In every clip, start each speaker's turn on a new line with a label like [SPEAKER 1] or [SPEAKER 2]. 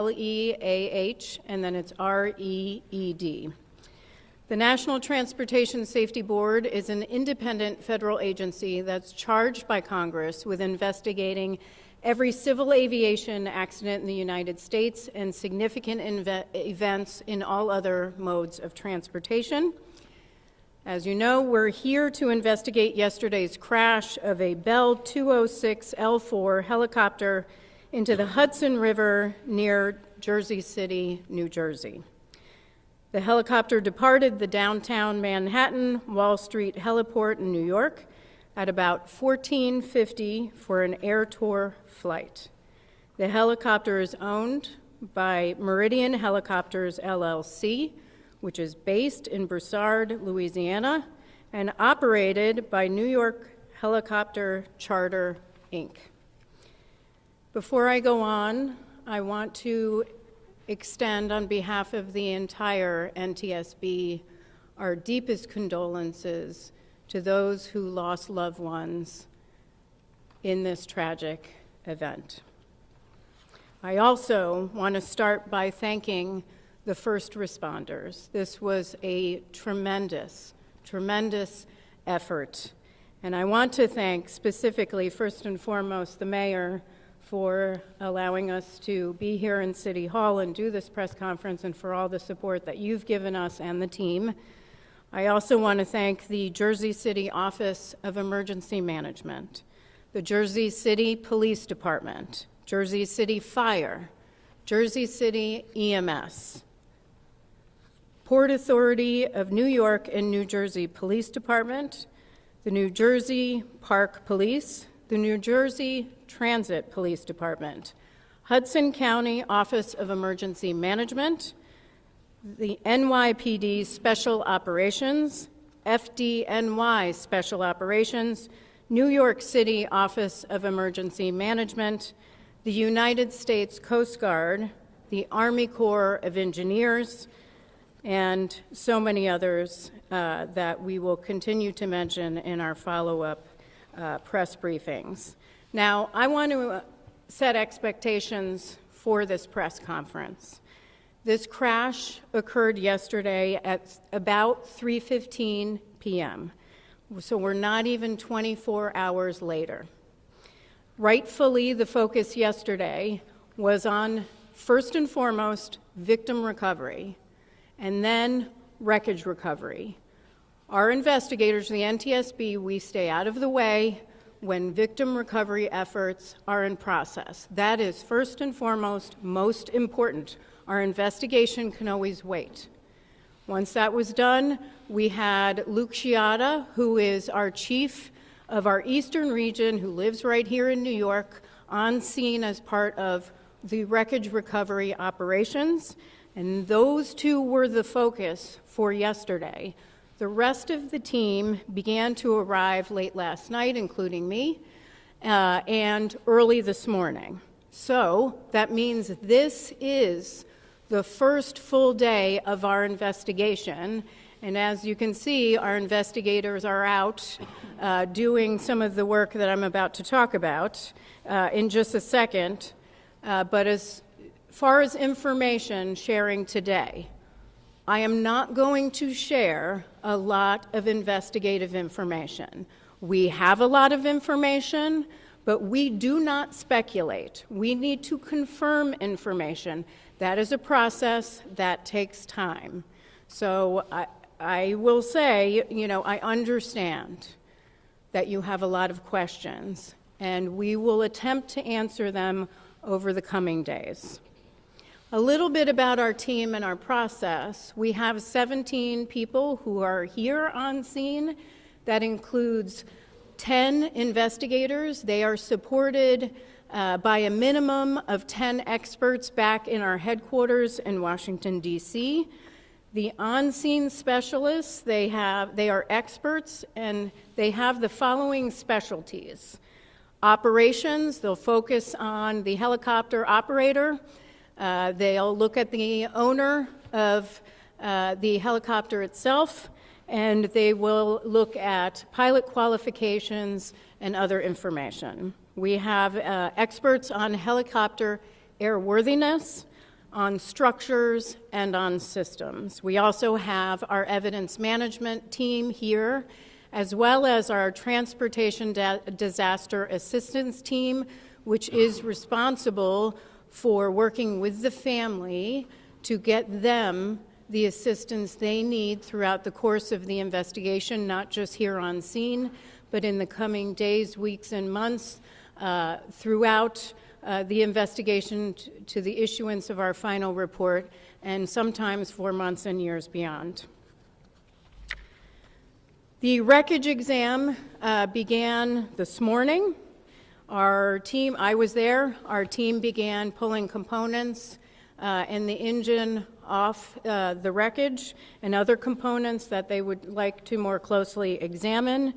[SPEAKER 1] L-E-A-H, and then it's R-E-E-D. The National Transportation Safety Board is an independent federal agency that's charged by Congress with investigating every civil aviation accident in the United States and significant events in all other modes of transportation. As you know, we're here to investigate yesterday's crash of a Bell 206L4 helicopter into the Hudson River near Jersey City, New Jersey. The helicopter departed the downtown Manhattan Wall Street heliport in New York at about 14:50 for an air tour flight. The helicopter is owned by Meridian Helicopters, LLC, which is based in Broussard, Louisiana, and operated by New York Helicopter Charter, Inc. Before I go on, I want to extend on behalf of the entire NTSB our deepest condolences to those who lost loved ones in this tragic event. I also want to start by thanking the first responders. This was a tremendous, tremendous effort. And I want to thank specifically, first and foremost, the mayor for allowing us to be here in City Hall and do this press conference, and for all the support that you've given us and the team. I also want to thank the Jersey City Office of Emergency Management, the Jersey City Police Department, Jersey City Fire, Jersey City EMS, Port Authority of New York and New Jersey Police Department, the New Jersey Park Police, the New Jersey Transit Police Department, Hudson County Office of Emergency Management, the NYPD Special Operations, FDNY Special Operations, New York City Office of Emergency Management, the United States Coast Guard, the Army Corps of Engineers, and so many others that we will continue to mention in our follow-up press briefings. Now, I want to set expectations for this press conference. This crash occurred yesterday at about 3:15 p.m., so we're not even 24 hours later. Rightfully, the focus yesterday was on, first and foremost, victim recovery, and then wreckage recovery. Our investigators, the NTSB, we stay out of the way when victim recovery efforts are in process. That is first and foremost, most important. Our investigation can always wait. Once that was done, we had Luke Sciatta, who is our chief of our Eastern region, who lives right here in New York, on scene as part of the wreckage recovery operations. And those two were the focus for yesterday. The rest of the team began to arrive late last night, including me, and early this morning. So that means this is the first full day of our investigation. And as you can see, our investigators are out doing some of the work that I'm about to talk about in just a second. But as far as information sharing today, I am not going to share a lot of investigative information. We have a lot of information, but we do not speculate. We need to confirm information. That is a process that takes time. So I will say, I understand that you have a lot of questions, and we will attempt to answer them over the coming days. A little bit about our team and our process. We have 17 people who are here on scene. That includes 10 investigators. They are supported by a minimum of 10 experts back in our headquarters in Washington, D.C. The on-scene specialists, they are experts, and they have the following specialties. Operations, they'll focus on the helicopter operator. They'll look at the owner of the helicopter itself, and they will look at pilot qualifications and other information. We have experts on helicopter airworthiness, on structures and on systems. We also have our evidence management team here, as well as our transportation disaster assistance team, which is responsible for working with the family to get them the assistance they need throughout the course of the investigation, not just here on scene, but in the coming days, weeks, and months throughout the investigation to the issuance of our final report, and sometimes for months and years beyond. The wreckage exam began this morning. Our team, I was there, our team began pulling components and the engine off the wreckage and other components that they would like to more closely examine.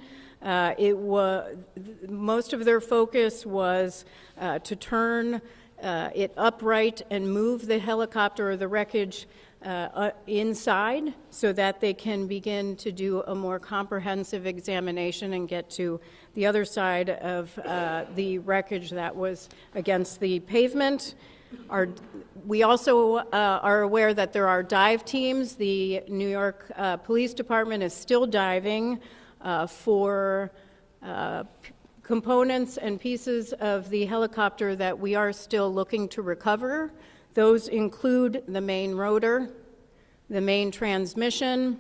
[SPEAKER 1] Most of their focus was to turn it upright and move the helicopter or the wreckage inside so that they can begin to do a more comprehensive examination and get to the other side of the wreckage that was against the pavement. We also are aware that there are dive teams. The New York Police Department is still diving for components and pieces of the helicopter that we are still looking to recover. Those include the main rotor, the main transmission,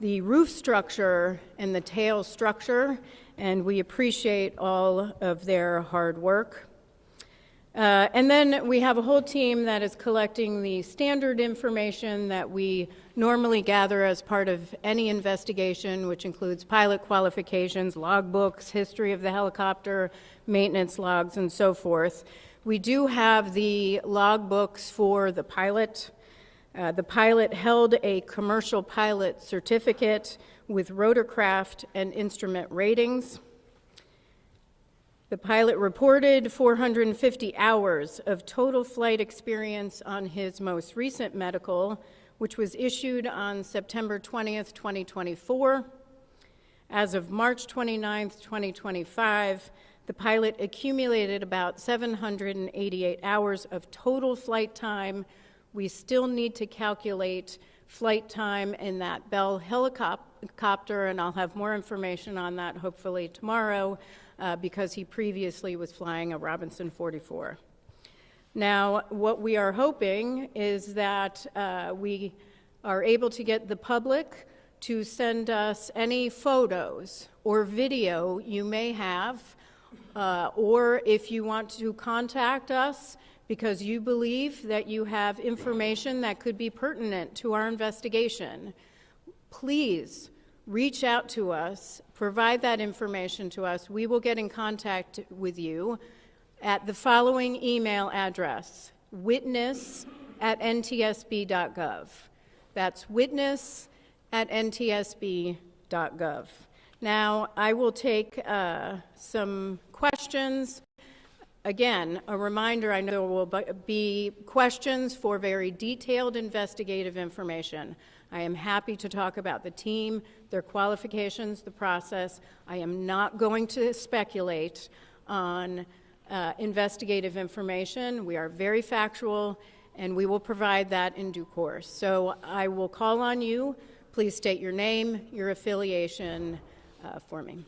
[SPEAKER 1] the roof structure, and the tail structure, and we appreciate all of their hard work. And then we have a whole team that is collecting the standard information that we normally gather as part of any investigation, which includes pilot qualifications, logbooks, history of the helicopter, maintenance logs, and so forth. We do have the logbooks for the pilot. The pilot held a commercial pilot certificate with rotorcraft and instrument ratings. The pilot reported 450 hours of total flight experience on his most recent medical, which was issued on September 20th, 2024. As of March 29th, 2025, the pilot accumulated about 788 hours of total flight time. We still need to calculate flight time in that Bell helicopter, and I'll have more information on that hopefully tomorrow, because he previously was flying a Robinson 44. Now, what we are hoping is that we are able to get the public to send us any photos or video you may have, or if you want to contact us because you believe that you have information that could be pertinent to our investigation, please reach out to us, provide that information to us. We will get in contact with you at the following email address: witness@ntsb.gov. That's witness@ntsb.gov. Now, I will take some questions. Again, a reminder, I know there will be questions for very detailed investigative information. I am happy to talk about the team, their qualifications, the process. I am not going to speculate on investigative information. We are very factual, and we will provide that in due course. So I will call on you. Please state your name, your affiliation for me.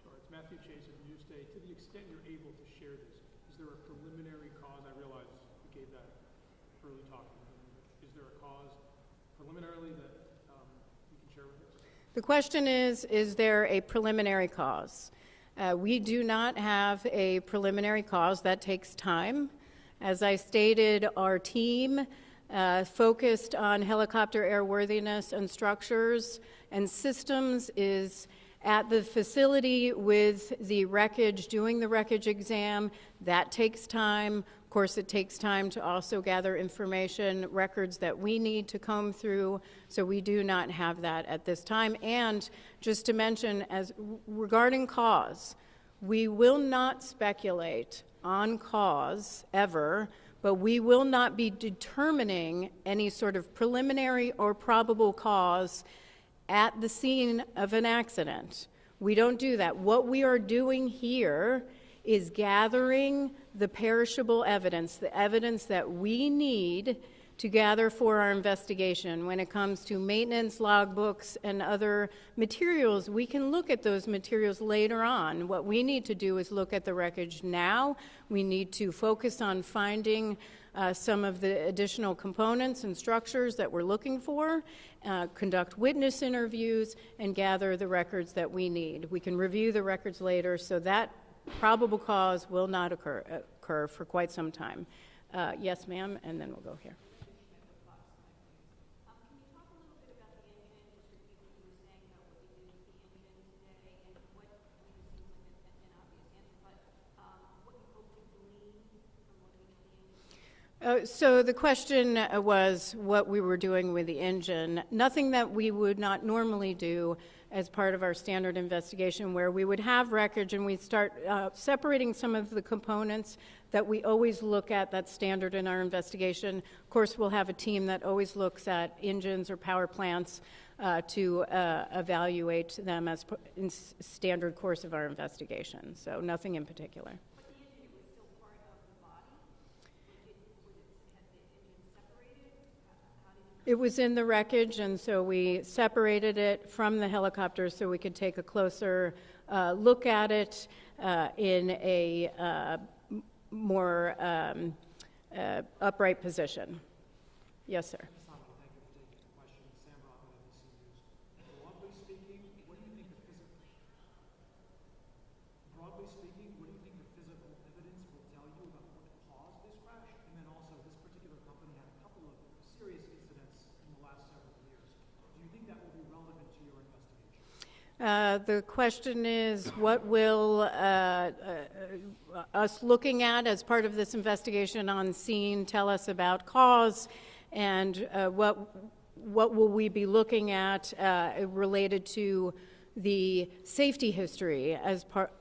[SPEAKER 2] Sure. It's Matthew Chase of Newsday. To the extent you're able to share this, is there a preliminary cause? I realize you gave that early talk. Is there a cause preliminarily that you can share with us?
[SPEAKER 1] The question is there a preliminary cause? We do not have a preliminary cause. That takes time. As I stated, our team focused on helicopter airworthiness and structures and systems is at the facility with the wreckage, doing the wreckage exam. That takes time. Of course, it takes time to also gather information, records that we need to comb through, so we do not have that at this time. And just to mention, as regarding cause, we will not speculate on cause ever, but we will not be determining any sort of preliminary or probable cause at the scene of an accident. We don't do that. What we are doing here is gathering the perishable evidence, the evidence that we need to gather for our investigation. When it comes to maintenance logbooks and other materials, we can look at those materials later on. What we need to do is look at the wreckage now. We need to focus on finding some of the additional components and structures that we're looking for, conduct witness interviews, and gather the records that we need. We can review the records later, so that probable cause will not occur for quite some time. Yes, ma'am, and then we'll go here. So the question was what we were doing with the engine. Nothing that we would not normally do as part of our standard investigation, where we would have wreckage and we'd start separating some of the components that we always look at. That's standard in our investigation. Of course, we'll have a team that always looks at engines or power plants to evaluate them as in standard course of our investigation. So nothing in particular. It was in the wreckage, and so we separated it from the helicopter so we could take a closer look at it in a more upright position. Yes, sir. The question is, what will us looking at as part of this investigation on scene tell us about cause, and what will we be looking at related to the safety history as part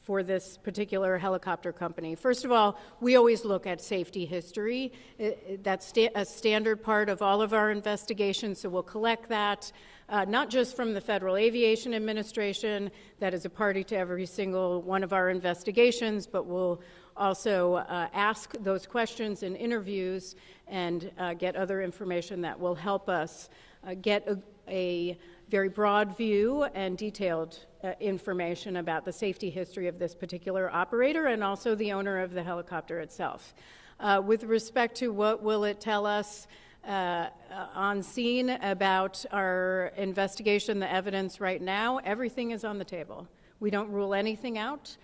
[SPEAKER 1] for this particular helicopter company? First of all, we always look at safety history. That's a standard part of all of our investigations, so we'll collect that. Not just from the Federal Aviation Administration, that is a party to every single one of our investigations, but we'll also ask those questions in interviews and get other information that will help us get a very broad view and detailed information about the safety history of this particular operator and also the owner of the helicopter itself. With respect to what will it tell us on scene about our investigation, the evidence right now, everything is on the table. We don't rule anything out.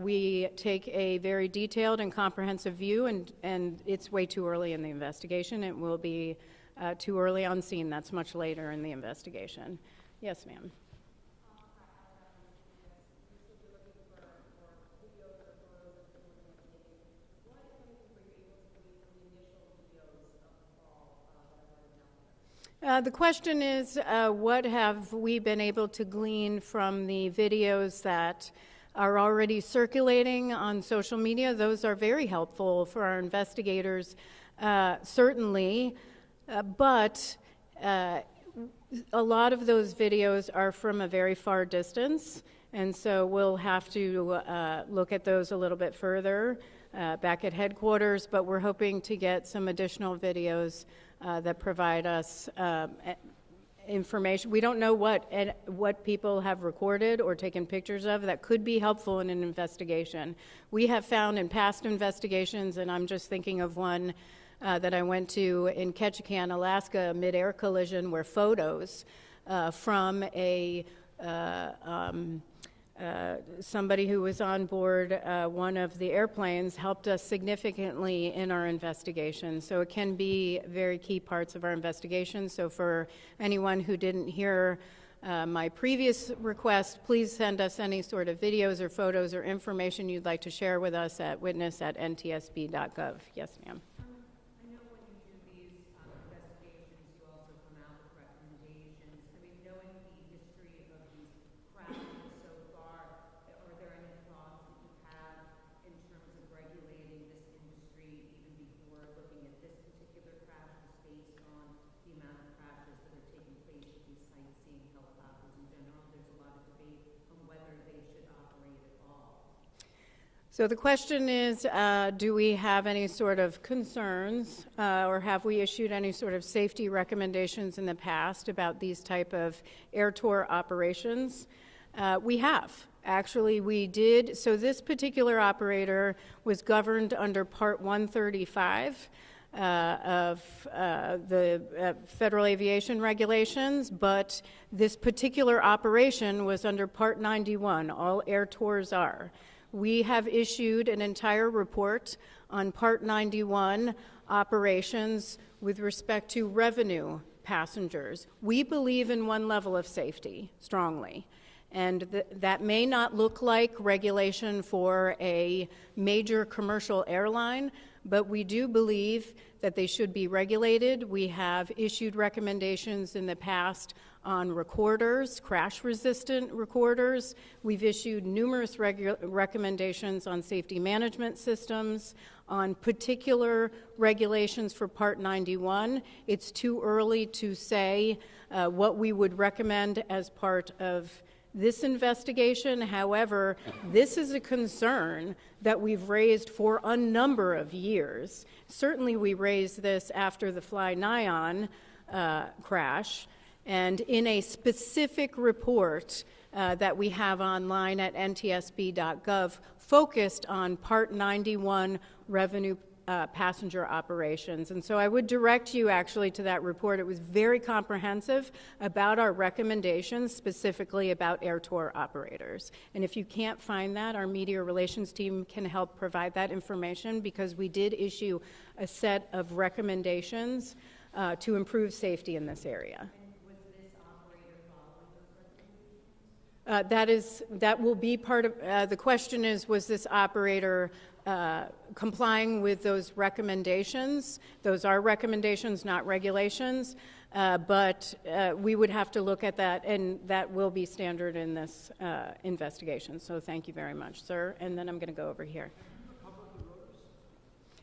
[SPEAKER 1] We take a very detailed and comprehensive view, and it's way too early in the investigation. It will be too early on scene. That's much later in the investigation. Yes, ma'am. The question is, what have we been able to glean from the videos that are already circulating on social media? Those are very helpful for our investigators, certainly, but a lot of those videos are from a very far distance, and so we'll have to look at those a little bit further back at headquarters, but we're hoping to get some additional videos that provide us information. We don't know what people have recorded or taken pictures of that could be helpful in an investigation. We have found in past investigations, and I'm just thinking of one that I went to in Ketchikan, Alaska, a mid-air collision where photos from somebody who was on board one of the airplanes helped us significantly in our investigation. So it can be very key parts of our investigation. So for anyone who didn't hear my previous request, please send us any sort of videos or photos or information you'd like to share with us at witness@ntsb.gov. Yes, ma'am. So the question is, do we have any sort of concerns or have we issued any sort of safety recommendations in the past about these type of air tour operations? We have. Actually, we did. So this particular operator was governed under Part 135 of the Federal Aviation Regulations, but this particular operation was under Part 91. All air tours are. We have issued an entire report on Part 91 operations with respect to revenue passengers. We believe in one level of safety strongly, and that may not look like regulation for a major commercial airline, but we do believe that they should be regulated. We have issued recommendations in the past on recorders, crash-resistant recorders. We've issued numerous recommendations on safety management systems, on particular regulations for Part 91. It's too early to say what we would recommend as part of this investigation. However, this is a concern that we've raised for a number of years. Certainly we raised this after the Fly Nyan crash, and in a specific report that we have online at ntsb.gov focused on Part 91 revenue passenger operations. And so I would direct you actually to that report. It was very comprehensive about our recommendations, specifically about air tour operators. And if you can't find that, our media relations team can help provide that information, because we did issue a set of recommendations to improve safety in this area. That will be part of, the question is, was this operator complying with those recommendations? Those are recommendations, not regulations, but we would have to look at that, and that will be standard in this investigation. So thank you very much, sir. And then I'm going to go over here.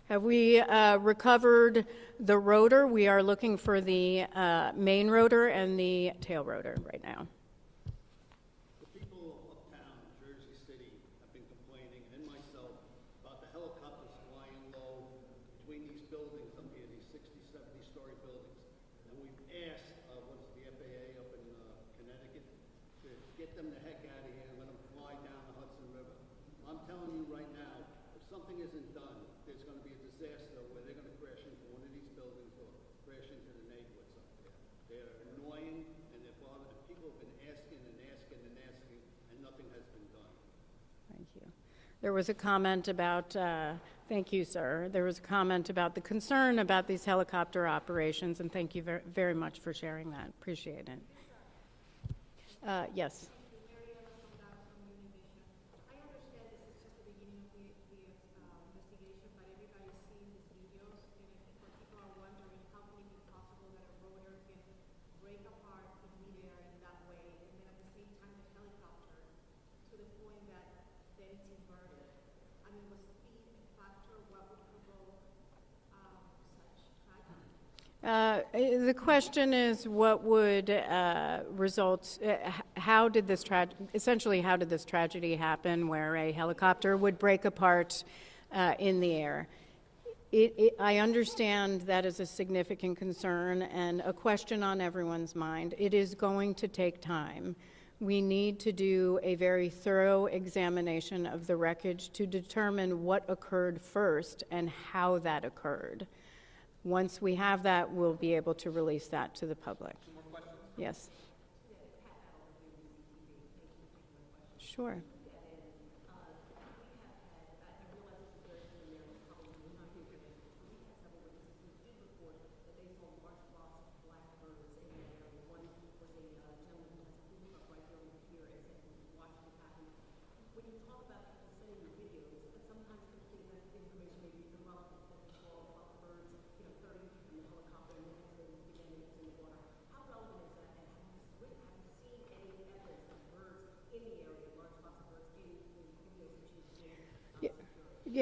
[SPEAKER 1] Have we recovered the rotor? We are looking for the main rotor and the tail rotor right now.
[SPEAKER 3] Get them the heck out of here and let them fly down the Hudson River. I'm telling you right now, if something isn't done, there's going to be a disaster where they're going to crash into one of these buildings or crash into the neighborhoods up there. They're annoying, and they're bothering. People have been asking and asking and asking, and nothing has been done.
[SPEAKER 1] Thank you. There was a comment about, thank you, sir. There was a comment about the concern about these helicopter operations, and thank you very much for sharing that. Appreciate it. Yes. The question is, what would result? How did this essentially? How did this tragedy happen, where a helicopter would break apart in the air? I understand that is a significant concern and a question on everyone's mind. It is going to take time. We need to do a very thorough examination of the wreckage to determine what occurred first and how that occurred. Once we have that, we'll be able to release that to the public.
[SPEAKER 2] Some more questions?
[SPEAKER 1] Yes. Sure.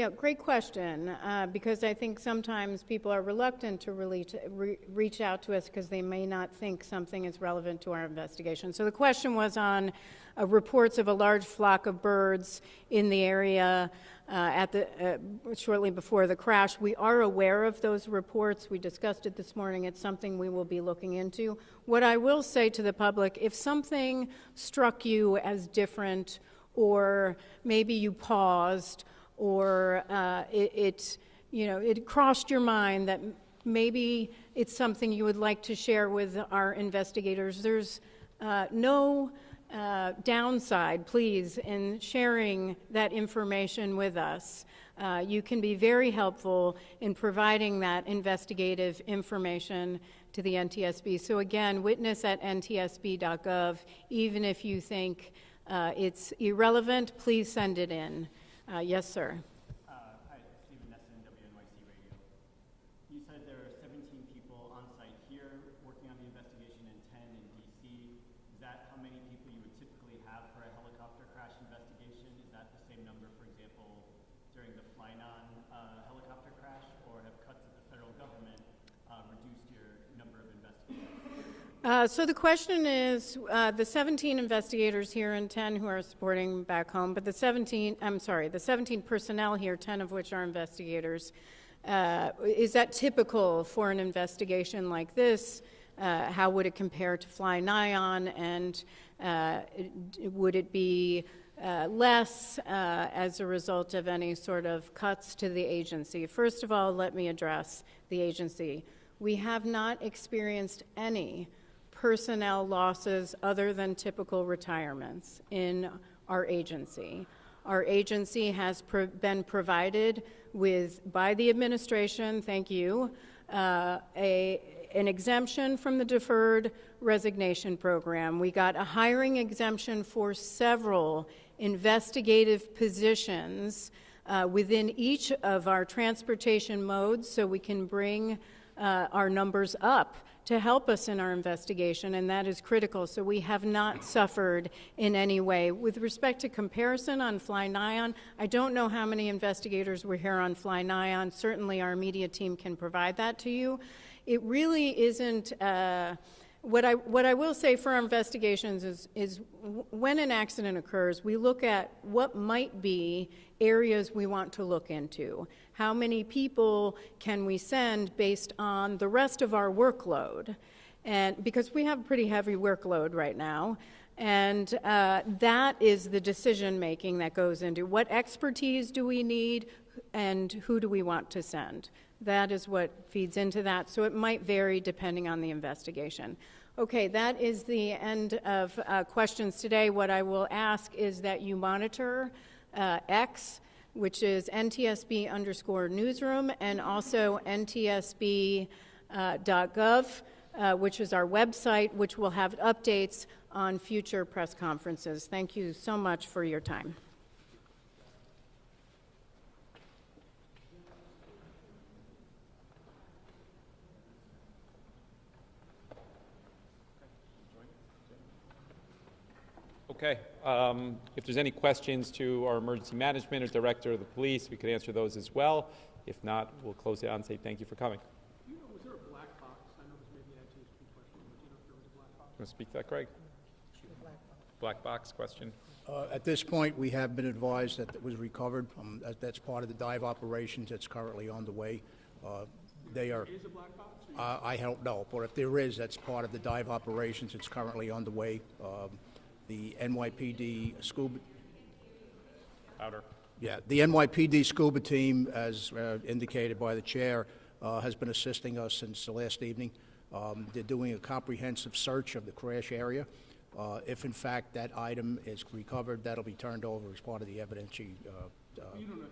[SPEAKER 1] Yeah, great question, because I think sometimes people are reluctant to really reach out to us because they may not think something is relevant to our investigation. So the question was on reports of a large flock of birds in the area shortly before the crash. We are aware of those reports. We discussed it this morning. It's something we will be looking into. What I will say to the public, if something struck you as different, or maybe you paused, or it crossed your mind that maybe it's something you would like to share with our investigators, there's no downside, please, in sharing that information with us. You can be very helpful in providing that investigative information to the NTSB. So again, witness@ntsb.gov. Even if you think it's irrelevant, please send it in. Yes, sir.
[SPEAKER 4] Hi, Stephen Nesson, WNYC Radio. You said there are 17 people on site here working on the investigation and 10 in D.C. Is that how many people you would typically have for a helicopter crash investigation? Is that the same number, for example, during the Flynon helicopter crash, or have cuts of the federal government reduced your number of investigators?
[SPEAKER 1] So the question is the 17 investigators here and 10 who are supporting back home, but the 17 personnel here, 10 of which are investigators. Is that typical for an investigation like this? How would it compare to Fly-Nyon, and would it be less as a result of any sort of cuts to the agency? First of all, let me address the agency. We have not experienced any personnel losses other than typical retirements in our agency. Our agency has been provided with, by the administration, thank you, an exemption from the deferred resignation program. We got a hiring exemption for several investigative positions within each of our transportation modes, so we can bring our numbers up to help us in our investigation, and that is critical. So we have not suffered in any way. With respect to comparison on Fly-Nyon, I don't know how many investigators were here on Fly-Nyon. Certainly our media team can provide that to you. It really isn't... What I will say for our investigations is when an accident occurs, we look at what might be areas we want to look into. How many people can we send based on the rest of our workload? And because we have a pretty heavy workload right now, and that is the decision making that goes into what expertise do we need and who do we want to send. That is what feeds into that, so it might vary depending on the investigation. Okay, that is the end of questions today. What I will ask is that you monitor X, which is NTSB_newsroom, and also NTSB.gov, which is our website, which will have updates on future press conferences. Thank you so much for your time.
[SPEAKER 5] Okay. If there's any questions to our emergency management or director of the police, we could answer those as well. If not, we'll close it out and say thank you for coming.
[SPEAKER 2] Do you know, was there a black box? I know this may be an NTSB question, but do you know if there was a black box?
[SPEAKER 5] You want to speak to that, Greg? Black box question.
[SPEAKER 6] At this point, we have been advised that it was recovered. That's part of the dive operations that's currently on the way. They are.
[SPEAKER 2] Is a black box?
[SPEAKER 6] I don't know, but if there is, that's part of the dive operations. It's currently on the way. The NYPD scuba.
[SPEAKER 5] Powder.
[SPEAKER 6] Yeah, the NYPD scuba team, as indicated by the chair, has been assisting us since the last evening. They're doing a comprehensive search of the crash area. If, in fact, that item is recovered, that'll be turned over as part of the evidence.
[SPEAKER 2] You don't know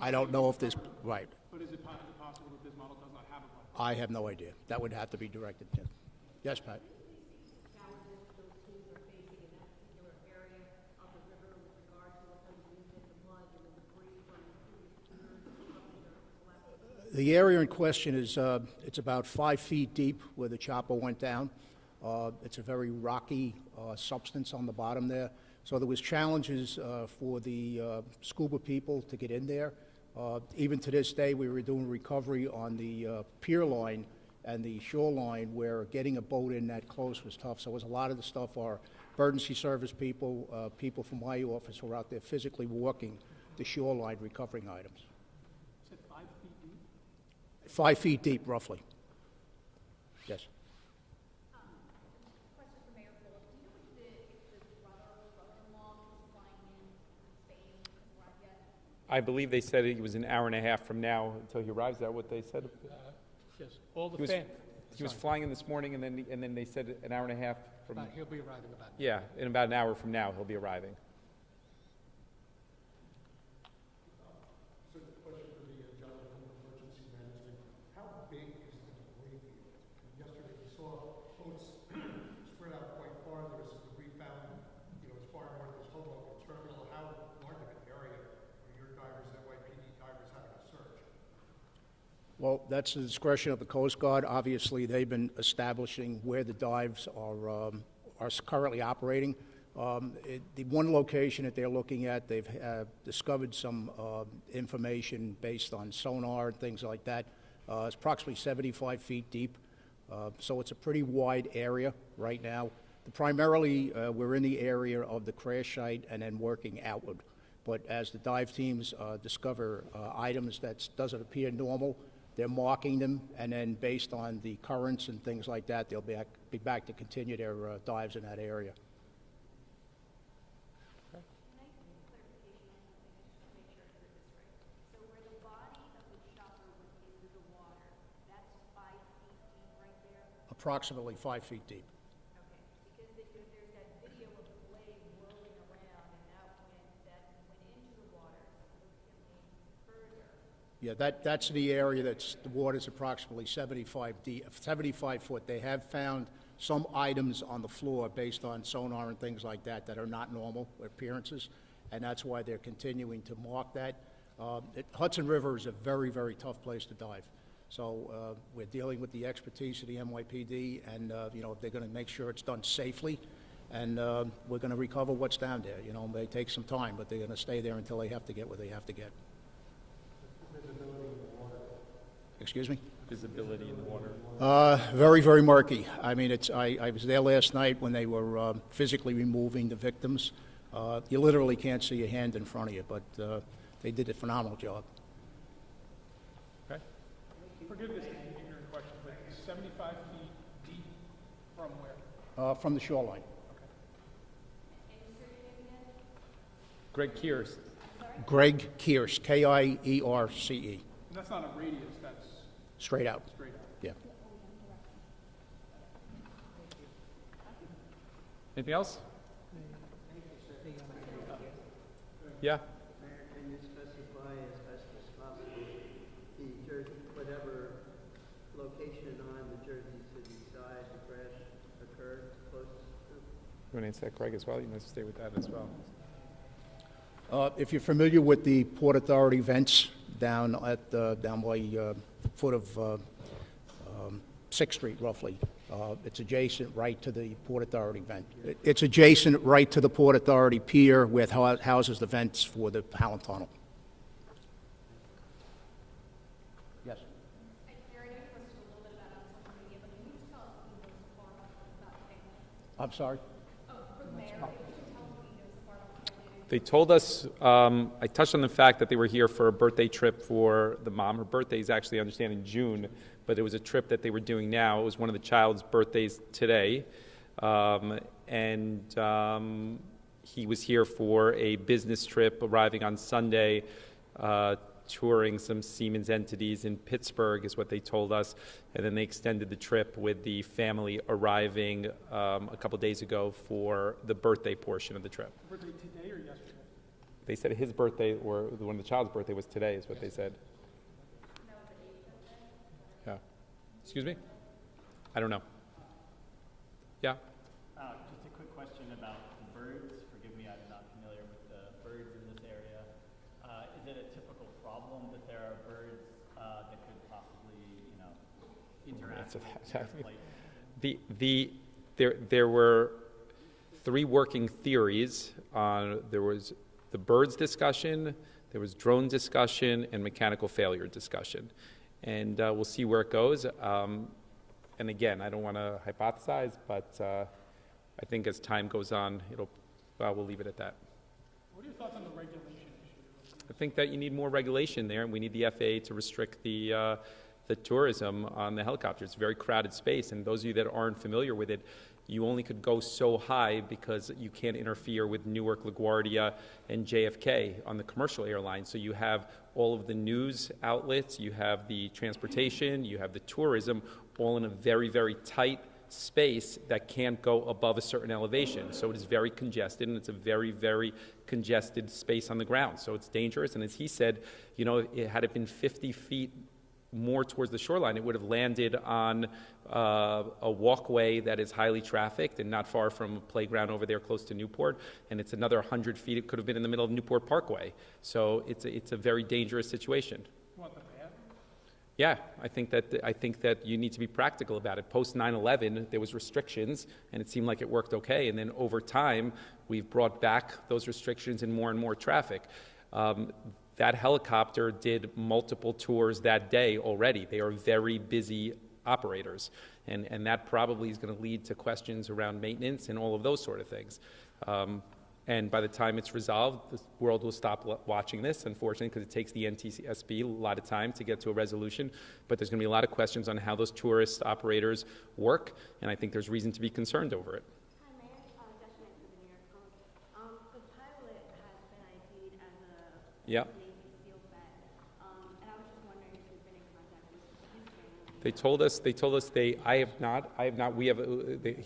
[SPEAKER 6] I don't know if this, right.
[SPEAKER 2] But is it possible that this model does not have a black box?
[SPEAKER 6] I have no idea. That would have to be directed to. Yes, Pat? The area in question is it's about 5 feet deep where the chopper went down. It's a very rocky substance on the bottom there. So there was challenges for the scuba people to get in there. Even to this day, we were doing recovery on the pier line and the shoreline where getting a boat in that close was tough. So it was a lot of the stuff our emergency service people, people from my office were out there physically walking the shoreline recovering items.
[SPEAKER 2] You said 5 feet deep?
[SPEAKER 6] 5 feet deep, roughly. Yes.
[SPEAKER 7] Question for Mayor Phillips. Do you know if the brother-in-law is flying in Spain has arrived yet?
[SPEAKER 5] I believe they said it was an hour and a half from now until he arrives. Is that what they said?
[SPEAKER 2] Yes. All the
[SPEAKER 5] He was flying in this morning, and then they said an hour and a half from.
[SPEAKER 2] He'll be arriving about.
[SPEAKER 5] Yeah, in about an hour from now, he'll be arriving.
[SPEAKER 8] So the question for the gentleman from emergency management: how big is the debris field? Yesterday we saw boats spread out quite far. There was debris found, as far north as Homendy Terminal. How large of an area are your divers, NYPD divers, having a search?
[SPEAKER 6] Well, that's the discretion of the Coast Guard. Obviously, they've been establishing where the dives are currently operating. The one location that they're looking at, they've discovered some information based on sonar and things like that. It's approximately 75 feet deep, so it's a pretty wide area right now. Primarily, we're in the area of the crash site and then working outward. But as the dive teams discover items that doesn't appear normal, they're marking them, and then based on the currents and things like that, they'll be back to continue their dives in that area.
[SPEAKER 7] Can I get clarification on something? I just want to make sure I heard this right. So where the body of the chopper went into the water, that's 5 feet deep right there?
[SPEAKER 6] Approximately 5 feet deep.
[SPEAKER 7] Okay, because there's that video of the blade whirling around, and that went into the water significantly further.
[SPEAKER 6] Yeah, that's the area the water's approximately 75 deep, 75 foot. They have found some items on the floor based on sonar and things like that that are not normal appearances, and that's why they're continuing to mark that. Hudson River is a very, very tough place to dive. So we're dealing with the expertise of the NYPD, and they're going to make sure it's done safely, and we're going to recover what's down there. It may take some time, but they're going to stay there until they have to get what they have to get. Excuse me?
[SPEAKER 5] Visibility in the water.
[SPEAKER 6] Very, very murky. I mean, I was there last night when they were physically removing the victims. You literally can't see your hand in front of you, but they did a phenomenal job.
[SPEAKER 5] Okay.
[SPEAKER 2] Forgive this ignorant question, but 75 feet deep from where?
[SPEAKER 6] From the shoreline.
[SPEAKER 5] Greg Kears.
[SPEAKER 6] Greg Kearse, K-I-E-R-C-E.
[SPEAKER 2] That's not a radius, that's
[SPEAKER 6] Straight out.
[SPEAKER 2] straight out.
[SPEAKER 6] Yeah.
[SPEAKER 5] Anything else? Yeah.
[SPEAKER 9] Mayor, can you specify as best as possible the Jersey, whatever location on the Jersey City side the crash occurred closest to?
[SPEAKER 5] You want to answer that, Craig, as well? You must stay with that as well.
[SPEAKER 6] If you're familiar with the Port Authority vents down by foot of 6th Street, roughly, it's adjacent right to the Port Authority vent. It's adjacent right to the Port Authority pier where it houses the vents for the Howland Tunnel. Yes.
[SPEAKER 7] Gary, I know you posted a little bit about it on social media, but can you just tell us who knows so far about the family?
[SPEAKER 6] I'm sorry?
[SPEAKER 7] Oh, for the mayor, can you just tell us who knows so far about the family?
[SPEAKER 5] They told us, I touched on the fact that they were here for a birthday trip for the mom. Her birthday is actually, I understand, in June, but it was a trip that they were doing now. It was one of the child's birthdays today. And he was here for a business trip, arriving on Sunday, touring some Siemens entities in Pittsburgh, is what they told us. And then they extended the trip with the family arriving a couple days ago for the birthday portion of the trip.
[SPEAKER 2] Birthday today or yesterday?
[SPEAKER 5] They said his birthday, or when the child's birthday was today, is what they said. Yeah. Excuse me? I don't know. Yeah?
[SPEAKER 4] Just a quick question about the birds. Forgive me, I'm not familiar with the birds in this area. Is it a typical problem that there are birds that could possibly, interact with
[SPEAKER 5] There were 3 working theories. There was the birds discussion, There was drone discussion and mechanical failure discussion. And we'll see where it goes. And again, I don't want to hypothesize, but I think as time goes on, we'll leave it at that.
[SPEAKER 2] What are your thoughts on the regulation issue?
[SPEAKER 5] I think that you need more regulation there, and we need the FAA to restrict the tourism on the helicopters. It's a very crowded space, and those of you that aren't familiar with it, you only could go so high because you can't interfere with Newark, LaGuardia, and JFK on the commercial airlines. So you have all of the news outlets, you have the transportation, you have the tourism, all in a very, very tight space that can't go above a certain elevation. So it is very congested, and it's a very, very congested space on the ground. So it's dangerous, and as he said, had it been 50 feet more towards the shoreline, it would have landed on a walkway that is highly trafficked and not far from a playground over there close to Newport, and it's another 100 feet. It could have been in the middle of Newport Parkway. So it's a very dangerous situation.
[SPEAKER 2] You want the ban?
[SPEAKER 5] Yeah, I think that you need to be practical about it. Post 9/11, there was restrictions, and it seemed like it worked okay. And then over time, we've brought back those restrictions and more traffic. That helicopter did multiple tours that day already. They are very busy operators, and that probably is going to lead to questions around maintenance and all of those sort of things. And by the time it's resolved, the world will stop watching this, unfortunately, because it takes the NTSB a lot of time to get to a resolution. But there's going to be a lot of questions on how those tourist operators work, and I think there's reason to be concerned over it.
[SPEAKER 7] Hi, Mayor. Joshua for the New York Post. The pilot has been ID'd as a
[SPEAKER 5] Yeah.
[SPEAKER 7] Navy SEAL vet, and I was just wondering if you've been in contact with his family.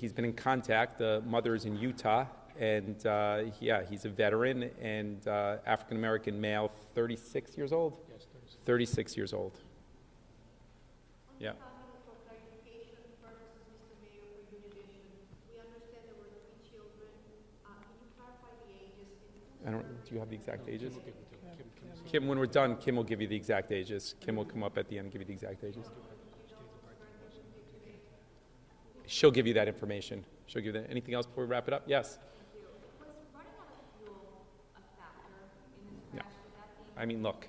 [SPEAKER 7] He's been in contact. The mother is in Utah, and he's a veteran and African-American male, 36 years old?
[SPEAKER 2] Yes,
[SPEAKER 5] 36 years old. Yeah.
[SPEAKER 7] For clarification purposes, Mr. Mayor, for your edition, we understand there were 3 children. Can you clarify the ages?
[SPEAKER 5] Do you have the exact ages? Kim, when we're done, Kim will give you the exact ages. Kim will come up at the end and give you the exact ages. She'll give you that information. She'll give you that. Anything else before we wrap it up? Yes.
[SPEAKER 7] Was running out of fuel a factor in this
[SPEAKER 5] No.
[SPEAKER 7] crash? Would that be?
[SPEAKER 5] I mean, look,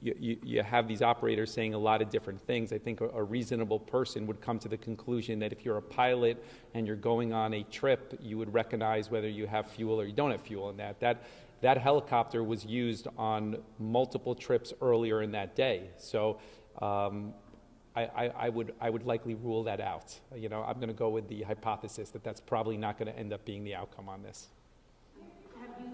[SPEAKER 5] you have these operators saying a lot of different things. I think a reasonable person would come to the conclusion that if you're a pilot and you're going on a trip, you would recognize whether you have fuel or you don't have fuel in that helicopter was used on multiple trips earlier in that day. So I would likely rule that out. I'm going to go with the hypothesis that that's probably not going to end up being the outcome on this.
[SPEAKER 7] Have you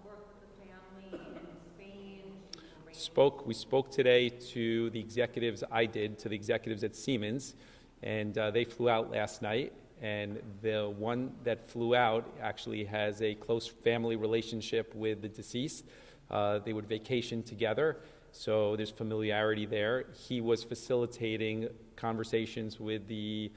[SPEAKER 7] worked with the family in Spain?
[SPEAKER 5] We spoke today to the executives. I did to the executives at Siemens, and they flew out last night. And the one that flew out actually has a close family relationship with the deceased. They would vacation together, so there's familiarity there. He was facilitating conversations with the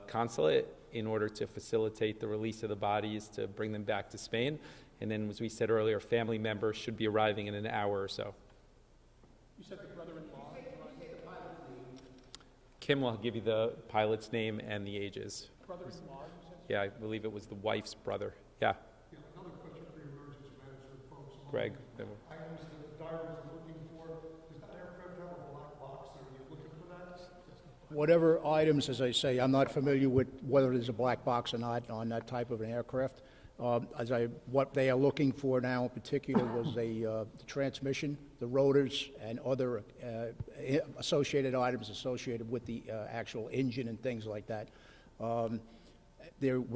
[SPEAKER 5] consulate in order to facilitate the release of the bodies to bring them back to Spain. And then, as we said earlier, family members should be arriving in an hour or so.
[SPEAKER 2] You said the brother-in-law.
[SPEAKER 5] Kim will give you the pilot's name and the ages.
[SPEAKER 2] Brother-in-law, you said?
[SPEAKER 5] Yeah, I believe it was the wife's brother. Yeah.
[SPEAKER 8] Yeah, another question for your emergency management folks.
[SPEAKER 5] Greg.
[SPEAKER 8] Items that divers are looking for, does that aircraft have a black box, or are you looking for that?
[SPEAKER 6] Whatever items, as I say, I'm not familiar with whether there's a black box or not on that type of an aircraft. What they are looking for now in particular was the transmission, the rotors, and other associated items associated with the actual engine and things like that. When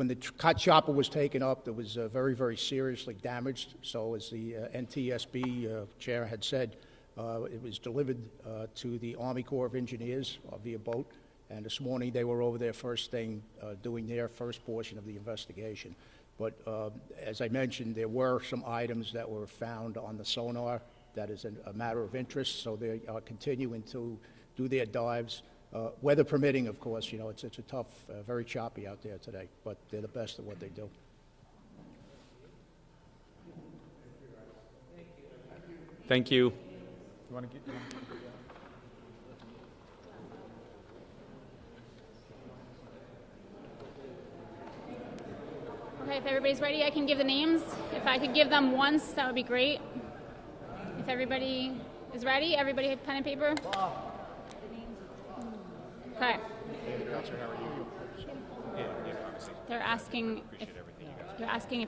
[SPEAKER 6] the chopper was taken up, it was very, very seriously damaged. So as the NTSB chair had said, it was delivered to the Army Corps of Engineers via boat. And this morning they were over there first thing doing their first portion of the investigation. But as I mentioned, there were some items that were found on the sonar that is a matter of interest, so they are continuing to do their dives. Weather permitting, of course, it's a tough, very choppy out there today, but they're the best at what they do.
[SPEAKER 5] Thank you.
[SPEAKER 10] Okay, if everybody's ready, I can give the names. If I could give them once, that would be great. If everybody is ready, everybody have pen and paper? Okay. They're asking if